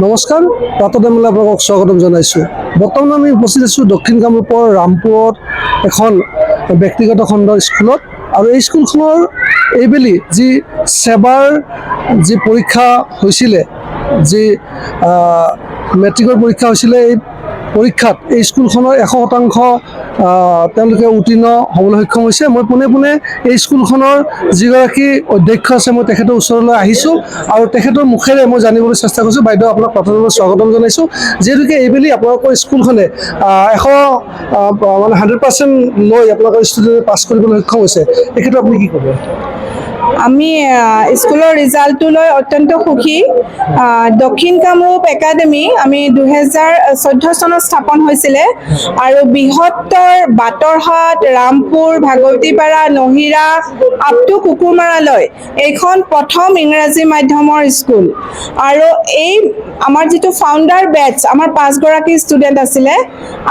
নমস্কাৰ, প্ৰাতঃমূলা আপোনালোকক স্বাগতম জনাইছোঁ। বৰ্তমান আমি উপস্থিত আছোঁ দক্ষিণ কামৰূপৰ ৰামপুৰত এখন ব্যক্তিগত খণ্ডৰ স্কুলত। আৰু এই স্কুলখনৰ এইবেলি যি সেবাৰ যি পৰীক্ষা হৈছিলে, যি মেট্ৰিকৰ পৰীক্ষা হৈছিলে, এই পৰীক্ষাত এই স্কুলখনৰ 100% তেওঁলোকে উত্তীৰ্ণ হ'বলৈ সক্ষম হৈছে। মই পোনে পোনে এই স্কুলখনৰ যিগৰাকী অধ্যক্ষ আছে, মই তেখেতৰ ওচৰলৈ আহিছোঁ আৰু তেখেতৰ মুখেৰে মই জানিবলৈ চেষ্টা কৰিছোঁ। বাইদেউ, আপোনাক প্ৰথমে স্বাগতম জনাইছোঁ। যিহেতুকে এইবেলি আপোনালোকৰ স্কুলখনে 100% লৈ আপোনালোকৰ ষ্টুডেণ্টে পাছ কৰিবলৈ সক্ষম হৈছে, তেখেতক আপুনি কি ক'ব? আমি স্কুলৰ ৰিজাল্টটো লৈ অত্যন্ত সুখী। দক্ষিণ কামৰূপ একাডেমি আমি 2014 চনত স্থাপন হৈছিলে আৰু বৃহত্তৰ বাটৰহাট, ৰামপুৰ, ভাগৱতীপাৰা, নহিৰা আপ টু কুকুৰমাৰালৈ এইখন প্ৰথম ইংৰাজী মাধ্যমৰ স্কুল। আৰু এই আমাৰ যিটো ফাউণ্ডাৰ বেটছ, আমাৰ 5 গৰাকী ষ্টুডেণ্ট আছিলে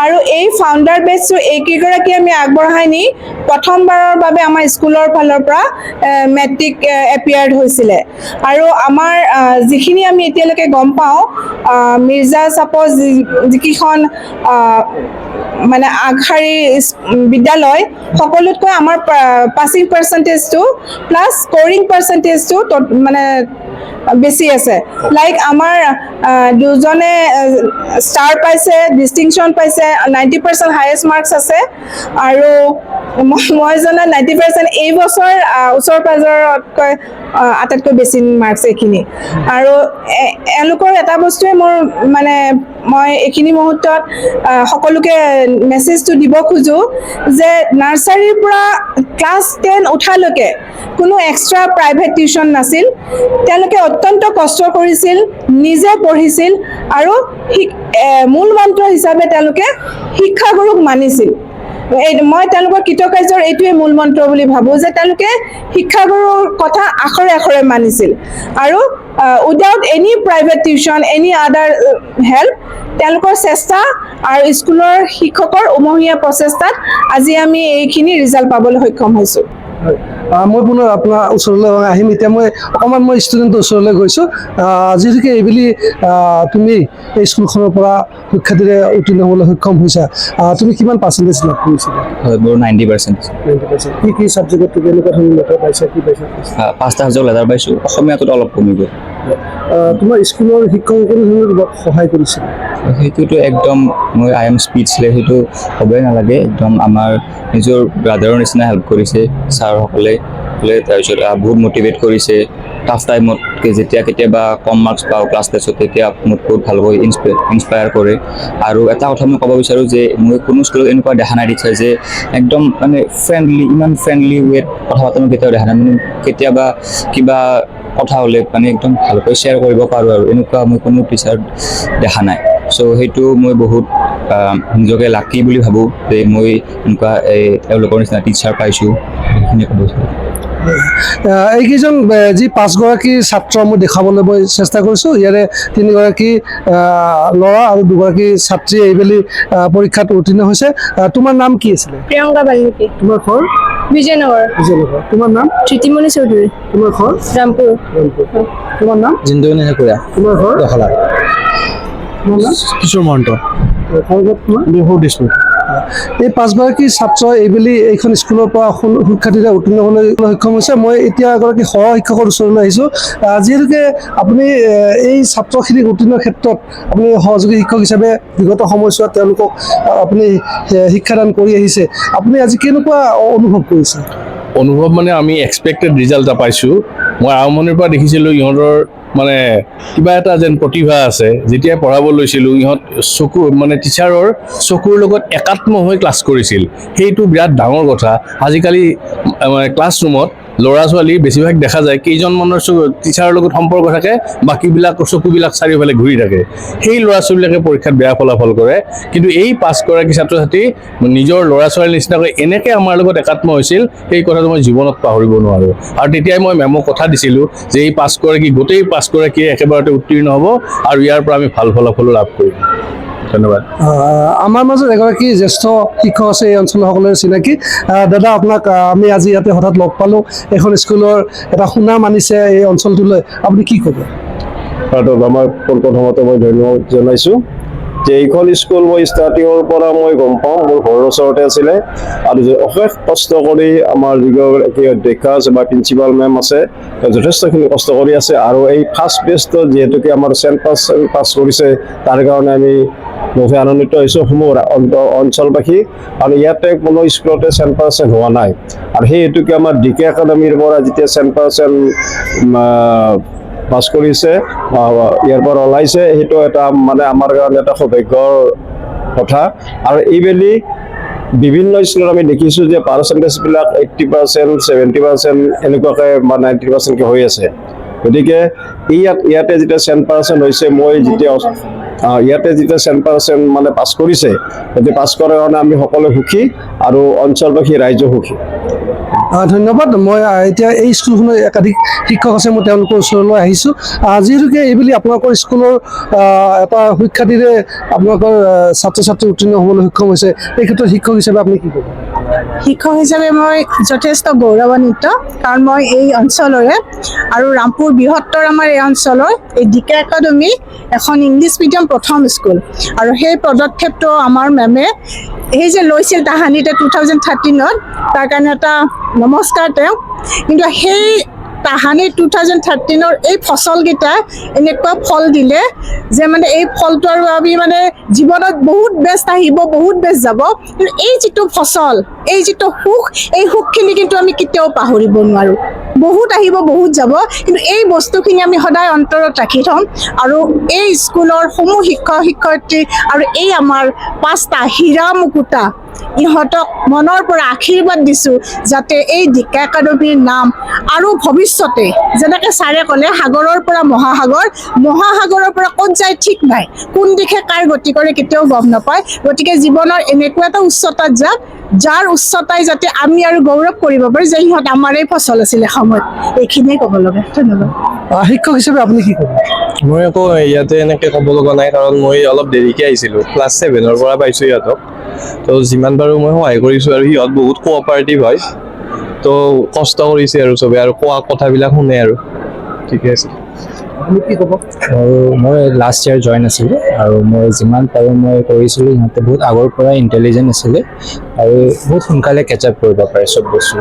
আৰু এই ফাউণ্ডাৰ বেটছটো এইকেইগৰাকী আমি আগবঢ়াই নি প্ৰথমবাৰৰ বাবে আমাৰ স্কুলৰ ফালৰ পৰা মেট্ৰিক এপিয়াৰ্ড হৈছিলে। আৰু আমাৰ যিখিনি আমি এতিয়ালৈকে গম পাওঁ, মিৰ্জা চাপৰ যিকেইখন মানে আগশাৰী বিদ্যালয়, সকলোতকৈ আমাৰ পাছিং পাৰ্চেণ্টেজটো প্লাছ স্ক'ৰিং পাৰ্চেণ্টেজটো মানে বেছি আছে। লাইক আমাৰ দুজনে ষ্টাৰ পাইছে, ডিষ্টিংশ্যন পাইছে, 90% হায়েষ্ট মাৰ্কছ আছে। আৰু মই জনাত 90% এই বছৰ ওচৰ পাজৰতকৈ আটাইতকৈ বেছি মাৰ্কছ এইখিনি। আৰু এওঁলোকৰ এটা বস্তুৱে মই এইখিনি মুহূৰ্তত সকলোকে মেছেজটো দিব খোজোঁ যে নাৰ্চাৰীৰ পৰা ক্লাছ 10 উঠালৈকে কোনো এক্সট্ৰা প্ৰাইভেট টিউশ্যন নাছিল। তেওঁলোকে অত্যন্ত কষ্ট কৰিছিল, নিজে পঢ়িছিল আৰু মূল মন্ত্ৰ হিচাপে তেওঁলোকে শিক্ষাগুৰুক মানিছিল। মই তেওঁলোকৰ কৃতকাৰ্যৰ এইটোৱে মূল মন্ত্ৰ বুলি ভাবোঁ যে তেওঁলোকে শিক্ষাগুৰুৰ কথা আখৰে আখৰে মানিছিল। আৰু without any private tuition, any other help, তেওঁলোকৰ চেষ্টা আৰু স্কুলৰ শিক্ষকৰ উমৈহতীয়া প্ৰচেষ্টাত আজি আমি এইখিনি ৰিজাল্ট পাবলৈ সক্ষম হৈছোঁ। মই পুনৰ আপোনাৰ ওচৰলৈ আহিম। এতিয়া মই ষ্টুডেণ্টৰ ওচৰলৈ গৈছোঁ। যিহেতুকে এইবেলি তুমি এই স্কুলখনৰ পৰা সুখ্যাতিৰে উত্তীৰ্ণ হ'বলৈ সক্ষম হৈছা, তুমি কিমান পাৰ্চেণ্টেজ লাভ কৰিছিলা? হয়, মোৰ 90%। কি ছাবজেক্টত তুমি এনেকুৱা ধৰণৰ লেটাৰ পাইছা, কি পাইছা? 5টা সাবজেক্ট লেটাৰ পাইছোঁ, অসমীয়াটোত অলপ কমিব। তোমাৰ স্কুলৰ শিক্ষকসকলে সহায় কৰিছিল? সেইটোতো একদম মই স্পীচলেছ, সেইটো হ'বই নালাগে। একদম আমাৰ নিজৰ ব্ৰাদাৰৰ নিচিনা হেল্প কৰিছে ছাৰসকলে। তাৰপিছত বহুত মটিভেট কৰিছে। টাফ টাইমত যেতিয়া কেতিয়াবা কম মাৰ্কছ পাওঁ ক্লাছ টেষ্টত, তেতিয়া মোক বহুত ভালকৈ ইনস্পায়াৰ কৰে। আৰু এটা কথা মই ক'ব বিচাৰোঁ যে মই কোনো স্কুলত এনেকুৱা দেখা নাই টিচাৰ যে একদম মানে ইমান ফ্ৰেণ্ডলি ৱেত কথা পাতা মই কেতিয়াও দেখা নাই। মানে কেতিয়াবা কিবা কথা হ'লে মানে একদম ভালকৈ শ্বেয়াৰ কৰিব পাৰোঁ, আৰু এনেকুৱা মই কোনো টিচাৰ দেখা নাই। চ' সেইটো মই বহুত নিজকে লাকি বুলি ভাবোঁ যে মই এনেকুৱা তেওঁলোকৰ নিচিনা টিচাৰ পাইছোঁ। সেইখিনিয়ে ক'ব বিচাৰোঁ। এইকেইজন যি 5 গৰাকী ছাত্ৰ মই দেখাবলৈ চেষ্টা কৰিছোঁ, ইয়াৰে 3 গৰাকী ল'ৰা আৰু 2 গৰাকী ছাত্ৰী এইবেলি পৰীক্ষাত উত্তীৰ্ণ হৈছে। তোমাৰ নাম কি আছিলে? প্ৰিয়ংকা বাল্মীকি। তোমাৰ ঘৰ? বিজয়নগৰ। তোমাৰ নাম? ধৃতিমণি চৌধুৰী। তোমাৰ ঘৰ? ৰামপুৰ। তোমাৰ নাম? জিন্দুনী শেকুৰা। তোমাৰ ঘৰ? দখলা। কিশোৰ মহন্ত। এই 5 গৰাকী ছাত্ৰ এইবেলি এইখন স্কুলৰ পৰা সুখ্যাতিৰে উত্তীৰ্ণ হ'বলৈ সক্ষম হৈছে। মই এতিয়া এগৰাকী সহ শিক্ষকৰ ওচৰলৈ আহিছোঁ। যিহেতুকে আপুনি এই ছাত্ৰখিনিক উত্তীৰ্ণৰ ক্ষেত্ৰত আপুনি সহযোগী শিক্ষক হিচাপে বিগত সময়ছোৱাত তেওঁলোকক আপুনি শিক্ষাদান কৰি আহিছে, আপুনি আজি কেনেকুৱা অনুভৱ কৰিছে? অনুভৱ মানে আমি এক্সপেক্টেড ৰিজাল্ট এটা পাইছোঁ। মই আৰম্ভণিৰ পৰা দেখিছিলোঁ ইহঁতৰ মানে কিবা এটা যেন প্ৰতিভা আছে। যেতিয়া পঢ়াব লৈছিলোঁ, ইহঁত টিচাৰৰ চকুৰ লগত একাত্ম হৈ ক্লাছ কৰিছিল। সেইটো বিৰাট ডাঙৰ কথা। আজিকালি ক্লাছৰুমত ল'ৰা ছোৱালী বেছিভাগ দেখা যায় কেইজনমানৰ টিচাৰৰ লগত সম্পৰ্ক থাকে, বাকীবিলাক চকুবিলাক চাৰিওফালে ঘূৰি থাকে। সেই ল'ৰা ছোৱালীবিলাকে পৰীক্ষাত বেয়া ফলাফল কৰে। কিন্তু এই 5 গৰাকী ছাত্ৰ ছাত্ৰী নিজৰ ল'ৰা ছোৱালীৰ নিচিনাকৈ এনেকৈ আমাৰ লগত একাত্ম হৈছিল, সেই কথাটো মই জীৱনত পাহৰিব নোৱাৰোঁ। আৰু তেতিয়াই মই মেমক কথা দিছিলোঁ যে এই 5 গৰাকীয়ে একেবাৰতে উত্তীৰ্ণ হ'ব আৰু ইয়াৰ পৰা আমি ভাল ফলাফলো লাভ কৰিম। ধন্যবাদ। আমাৰ মাজত এগৰাকী জ্যেষ্ঠ শিক্ষক আছে এই অঞ্চলৰ সকলোৰে চিনাকি। দাদা, আপোনাক আমি আজি ইয়াতে হঠাৎ লগ পালোঁ। এখন স্কুলৰ এটা সুনাম আনিছে এই অঞ্চলটোলৈ, আপুনি কি ক'ব? পাৰ্টত আমাৰ প্ৰথমতে মই ধন্যবাদ জনাইছোঁ যে এইখন স্কুল মই ষ্টাৰ্টিঙৰ পৰা মই গম পাওঁ মোৰ ঘৰৰ ওচৰতে আছিলে আৰু অশেষ কষ্ট কৰি আমাৰ যিগৰাকী অধ্যক্ষা আছে বা প্ৰিন্সিপাল মেম আছে যথেষ্টখিনি কষ্ট কৰি আছে আৰু এই ফাৰ্ষ্ট বেষ্টত যিহেতুকে আমাৰ 100% পাছ কৰিছে তাৰ কাৰণে আমি বহুতে আনন্দিত হৈছোঁ সমূহ অঞ্চলবাসী আৰু ইয়াতে কোনো স্কুলতে 100% হোৱা নাই আৰু সেই হেতুকে আমাৰ DK একাডেমীৰ পৰা যেতিয়া 100% পাছ কৰিছে ইয়াৰ পৰা ওলাইছে সেইটো এটা মানে আমাৰ কাৰণে এটা সৌভাগ্যৰ কথা আৰু এইবেলি বিভিন্ন স্কুলত আমি দেখিছোঁ যে পাৰ্চেণ্টেজবিলাক 80%, 70% এনেকুৱাকৈ বা 90%কৈ হৈ আছে গতিকে ইয়াতে যেতিয়া 100% হৈছে মই যেতিয়া ইয়াতে যেতিয়া 100% মানে পাছ কৰিছে গতিকে পাছ কৰাৰ কাৰণে আমি সকলোৱে সুখী আৰু অঞ্চলবাসী ৰাইজো সুখী ধন্যবাদ মই এতিয়া এই স্কুলখনৰ একাধিক শিক্ষক আছে মই তেওঁলোকৰ ওচৰলৈ আহিছোঁ যিহেতুকে এইবুলি আপোনালোকৰ স্কুলৰ এটা সুখ্যাতিৰে আপোনালোকৰ ছাত্ৰ ছাত্ৰী উত্তীৰ্ণ হ'বলৈ সক্ষম হৈছে এই ক্ষেত্ৰত শিক্ষক হিচাপে আপুনি কি ক'ব শিক্ষক হিচাপে মই যথেষ্ট গৌৰৱান্বিত কাৰণ মই এই অঞ্চলৰে আৰু ৰামপুৰ বৃহত্তৰ আমাৰ এই অঞ্চলৰ এই DK একাডেমী এখন ইংলিছ মিডিয়াম প্ৰথম স্কুল আৰু সেই পদক্ষেপটো আমাৰ মেমে এই যে লৈছিল তাহানিতে 2013ত তাৰ কাৰণে এটা নমস্কাৰ তেওঁক কিন্তু সেই তাহানি 2013ৰ এই ফচলকেইটা এনেকুৱা ফল দিলে যে মানে এই ফলটো আৰু আমি মানে জীৱনত বহুত বেষ্ট আহিব বহুত বেষ্ট যাব কিন্তু এই যিটো ফচল এই যিটো সুখ এই সুখখিনি কিন্তু আমি কেতিয়াও পাহৰিব নোৱাৰোঁ বহুত আহিব বহুত যাব কিন্তু এই বস্তুখিনি আমি সদায় অন্তৰত ৰাখি থ'ম আৰু এই স্কুলৰ সমূহ শিক্ষক শিক্ষয়িত্ৰী আৰু এই আমাৰ 5টা হীৰা মুকুতা ইহঁতক মনৰ পৰা আশীৰ্বাদ দিছোঁ যাতে এই DK একাডেমীৰ নাম আৰু ভৱিষ্যতে যেনেকৈ ছাৰে ক'লে সাগৰৰ পৰা মহাসাগৰ মহাসাগৰৰ পৰা ক'ত যায় ঠিক নাই কোন দিশে কাৰ গতি কৰে কেতিয়াও গম নাপায় গতিকে জীৱনৰ এনেকুৱা এটা উচ্চতাত যাওক যাৰ উচ্চতাই যাতে আমি আৰু গৌৰৱ কৰিব পাৰোঁ যে ইহঁত আমাৰ এই ফচল আছিলে সময়ত এইখিনিয়ে ক'ব লগা ধন্যবাদ শিক্ষক হিচাপে আপুনি কি ক'ব মই আকৌ ইয়াতে এনেকৈ ক'ব লগা নাই কাৰণ মই অলপ দেৰিকৈ আহিছিলোঁ ক্লাছ 7ৰ পৰা পাইছোঁ ইহঁতক তো যিমান পাৰোঁ মই সহায় কৰিছোঁ আৰু সিহঁত বহুত কোঅপাৰেটিভ হয় তো কষ্ট কৰিছে আৰু চবে আৰু কোৱা কথাবিলাক শুনে আৰু ঠিকে আছে আপুনি কি ক'ব আৰু মই লাষ্ট ইয়াৰ জইন আছিলোঁ আৰু মই যিমান পাৰোঁ মই কৰিছিলোঁ সিহঁতে বহুত আগৰ পৰা ইণ্টেলিজেণ্ট আছিলে আৰু বহুত সোনকালে কেচ আপ কৰিব পাৰে চব বস্তু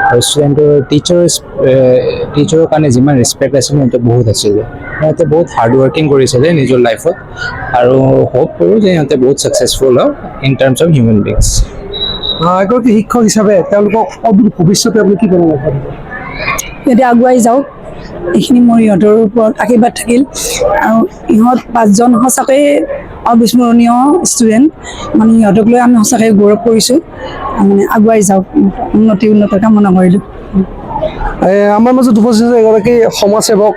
আৰু ষ্টুডেণ্টৰ টিচাৰৰ কাৰণে যিমান ৰেচপেক্ট আছিলে সিহঁতে বহুত আছিলে সিহঁতে বহুত হাৰ্ড ৱৰ্কিং কৰিছিলে নিজৰ লাইফত আৰু হোপ কৰোঁ যে সিহঁতে বহুত ছাকচেছফুল হয় in terms of human beings এগৰাকী শিক্ষক হিচাপে তেওঁলোকক ভৱিষ্যতে আপুনি কি কৰিব পাৰিব সিহঁতে আগুৱাই যাওক এইখিনি মোৰ ইহঁতৰ ওপৰত আশীৰ্বাদ থাকিল আৰু ইহঁত 5জন সঁচাকৈ অবিস্মৰণীয় ষ্টুডেণ্ট মানে ইহঁতক লৈ আমি সঁচাকৈ গৌৰৱ কৰিছোঁ মানে আগুৱাই যাওক উন্নতৰ কামনা কৰিলোঁ আমাৰ মাজত উপস্থিত আছে এগৰাকী সমাজসেৱক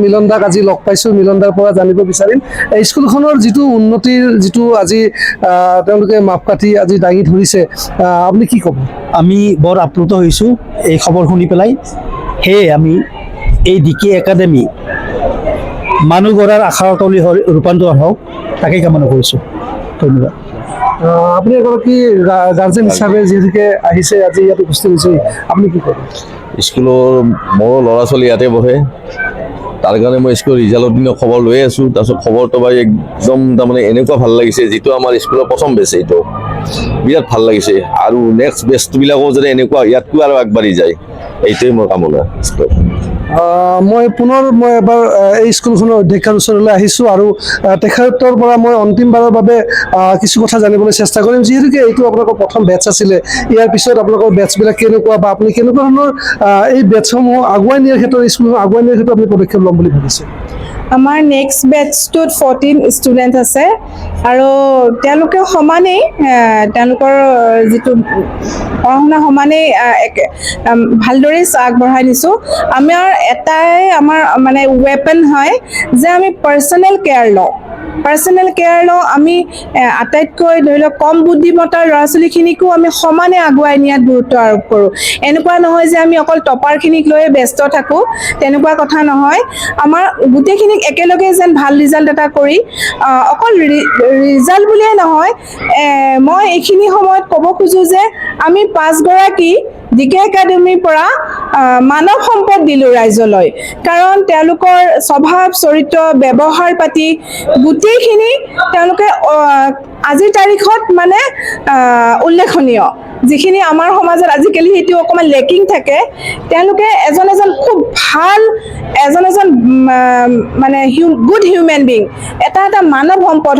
মিলন দাক আজি লগ পাইছোঁ মিলন দাৰ পৰা জানিব বিচাৰিম এই স্কুলখনৰ যিটো উন্নতিৰ যিটো আজি তেওঁলোকে মাপকাঠি আজি দাঙি ধৰিছে আপুনি কি ক'ব আমি বৰ আপ্লুত হৈছোঁ এই খবৰ শুনি পেলাই সেয়ে আমি এই DK একাডেমী মানুহ গঢ়াৰ আশাৰ তলী ৰূপান্তৰ হওক তাকেই কামনা কৰিছোঁ ধন্যবাদ আপুনি এগৰাকী গাৰ্জেন হিচাপে যিহেতুকে আহিছে আজি ইয়াত উপস্থিত হৈছে আপুনি কি ক'ব স্কুলৰ মোৰ ল'ৰা ছোৱালী ইয়াতে বহে তাৰ কাৰণে মই স্কুলৰ ৰিজাল্টৰ দিনৰ খবৰ লৈ আছোঁ তাৰপিছত খবৰটো পাই একদম তাৰমানে এনেকুৱা ভাল লাগিছে যিটো আমাৰ স্কুলৰ প্ৰথম বেচ এইটো বিৰাট ভাল লাগিছে আৰু নেক্সট বেচবিলাকো যাতে এনেকুৱা ইয়াতকৈ আৰু আগবাঢ়ি যায় এইটোৱে মোৰ কামনা মই এবাৰ এই স্কুলখনৰ অধ্যক্ষৰ ওচৰলৈ আহিছোঁ আৰু তেখেতৰ পৰা মই অন্তিমবাৰৰ বাবে কিছু কথা জানিবলৈ চেষ্টা কৰিম যিহেতুকে এইটো আপোনালোকৰ প্ৰথম বেটছ আছিলে ইয়াৰ পিছত আপোনালোকৰ বেটছবিলাক কেনেকুৱা বা আপুনি কেনেকুৱা ধৰণৰ এই বেটছসমূহ আগুৱাই নিয়াৰ ক্ষেত্ৰত স্কুলসমূহ আগুৱাই নিয়াৰ ক্ষেত্ৰত আপুনি পদক্ষেপ ল'ম বুলি ভাবিছে আমাৰ নেক্সট বেটছটোত 14 ষ্টুডেণ্ট আছে আৰু তেওঁলোকে সমানেই তেওঁলোকৰ যিটো পঢ়া শুনা সমানেই ভালদৰে আগবঢ়াই নিছোঁ আমাৰ এটাই আমাৰ মানে ৱেপন হয় যে আমি পাৰ্চনেল কেয়াৰ লওঁ আমি আটাইতকৈ ধৰি লওক কম বুদ্ধিমত্তাৰ ল'ৰা ছোৱালীখিনিকো আমি সমানে আগুৱাই নিয়াত গুৰুত্ব আৰোপ কৰোঁ এনেকুৱা নহয় যে আমি অকল টপাৰখিনিক লৈয়ে ব্যস্ত থাকোঁ তেনেকুৱা কথা নহয় আমাৰ গোটেইখিনিক একেলগে যেন ভাল ৰিজাল্ট এটা কৰি অকল ৰিজাল্ট বুলিয়ে নহয় মই এইখিনি সময়ত ক'ব খোজোঁ যে আমি 5গৰাকী ডিকে একাডেমীৰ পৰা মানৱ সম্পদ দিলোঁ ৰাইজলৈ, কাৰণ তেওঁলোকৰ স্বভাৱ চৰিত্ৰ ব্যৱহাৰ পাতি গোটেইখিনি তেওঁলোকে আজিৰ তাৰিখত মানে উল্লেখনীয়, যিখিনি আমাৰ সমাজত আজিকালি সেইটো অকণমান লেকিং থাকে। তেওঁলোকে এজন খুব ভাল এজন মানে গুড হিউমেন বিং, এটা মানৱ সম্পদ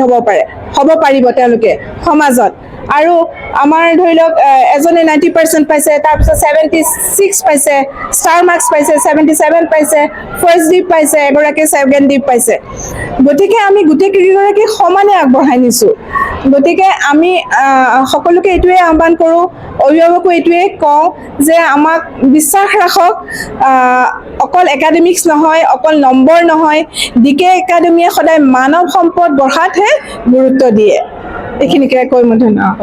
হ'ব পাৰিব তেওঁলোকে সমাজত। আৰু আমাৰ ধৰি লওক এজনে 90% পাইছে, তাৰপিছত 76 পাইছে, ষ্টাৰ মাৰ্কছ পাইছে, 77 পাইছে, ফাৰ্ষ্ট ডিপ পাইছে, এগৰাকী ছেকেণ্ড ডিপ পাইছে। গতিকে আমি গোটেইকেইগৰাকী সমানে আগবঢ়াই নিছোঁ। গতিকে আমি সকলোকে এইটোৱে আহ্বান কৰোঁ, অভিভাৱকো এইটোৱে কওঁ যে আমাক বিশ্বাস ৰাখক, অকল একাডেমিক্স নহয়, অকল নম্বৰ নহয়, ডিকে একাডেমীয়ে সদায় মানৱ সম্পদ গঢ়াতহে গুৰুত্ব দিয়ে। এইখিনিকে কৈ মই ধন্যবাদ।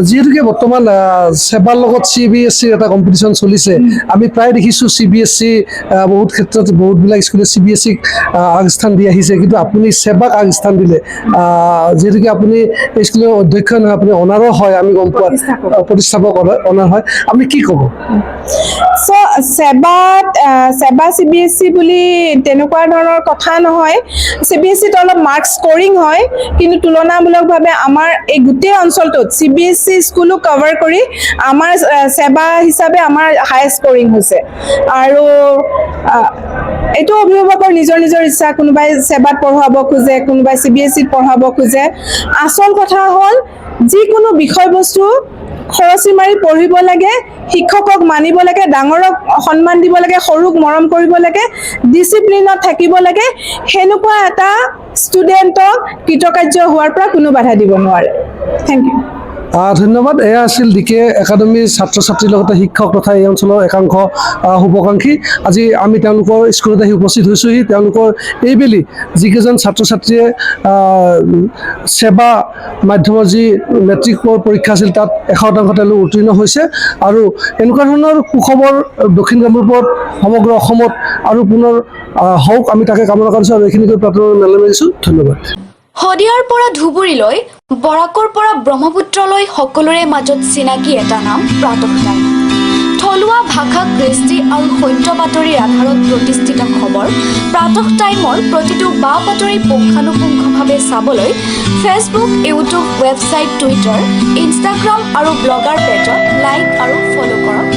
যিহেতুকে বৰ্তমান সেৱাৰ লগত CBSE এটা কম্পিটিশ্যন চলিছে, আমি প্ৰায় দেখিছোঁ CBSE বহুত ক্ষেত্ৰত বহুতবিলাক স্কুলে CBSE আগস্থান দি আহিছে, কিন্তু আপুনি সেৱাক আগস্থান দিলে। যিহেতুকে আপুনি স্কুলৰ অধ্যক্ষ নহয়, আপুনি অনাৰো হয়, আমি গম পোৱা প্ৰতিষ্ঠাপক অনাৰ হয়, আপুনি কি ক'ব? সেৱা CBSE বুলি তেনেকুৱা ধৰণৰ কথা নহয়। CBSEত অলপ মাৰ্ক স্কৰিং হয়, কিন্তু তুলনামূলকভাৱে আমাৰ এই গোটেই অঞ্চলটোত CBSE স্কুলো কভাৰ কৰি আমাৰ সেৱা হিচাপে আমাৰ হাই স্কৰিং হৈছে। আৰু এইটো অভিভাৱকৰ নিজৰ ইচ্ছা, কোনোবাই সেৱাত পঢ়াব খোজে, কোনোবাই CBSEত পঢ়াব খোজে। আচল কথা হ'ল যিকোনো বিষয়বস্তু খৰচি মাৰি পঢ়িব লাগে, শিক্ষকক মানিব লাগে, ডাঙৰক সন্মান দিব লাগে, সৰুক মৰম কৰিব লাগে, ডিচিপ্লিনত থাকিব লাগে। সেনেকুৱা এটা ষ্টুডেণ্টক কৃতকাৰ্য হোৱাৰ পৰা কোনো বাধা দিব নোৱাৰে। Thank you. ধন্যবাদ। এয়া আছিল ডিকে একাডেমীৰ ছাত্ৰ ছাত্ৰীৰ লগতে শিক্ষক তথা এই অঞ্চলৰ একাংশ শুভাকাংক্ষী। আজি আমি তেওঁলোকৰ স্কুলত আহি উপস্থিত হৈছোঁহি। তেওঁলোকৰ এইবেলি যিকেইজন ছাত্ৰ ছাত্ৰীয়ে সেৱা মাধ্যমৰ যি মেট্ৰিকৰ পৰীক্ষা আছিল তাত 100% তেওঁলোক উত্তীৰ্ণ হৈছে, আৰু এনেকুৱা ধৰণৰ সুখবৰ দক্ষিণ কামৰূপত সমগ্ৰ অসমত আৰু পুনৰ হওক, আমি তাকে কামনা কৰিছোঁ। আৰু এইখিনিকৈ প্ৰাৰ্থনা মেলা মাৰিছোঁ। ধন্যবাদ। শদিয়াৰ পৰা ধুবুৰীলৈ, বৰাকৰ পৰা ব্ৰহ্মপুত্ৰলৈ সকলোৰে মাজত চিনাকি এটা নাম প্ৰাতঃ টাইম। থলুৱা ভাষা, কৃষ্টি আৰু সত্য বাতৰিৰ আধাৰত প্ৰতিষ্ঠিত খবৰ প্ৰাতঃ টাইমৰ প্ৰতিটো বা বাতৰি পুংখানুপুংখভাৱে চাবলৈ Facebook, YouTube, website, Twitter, Instagram আৰু ব্লগাৰ পেজত লাইক আৰু ফ'ল' কৰক।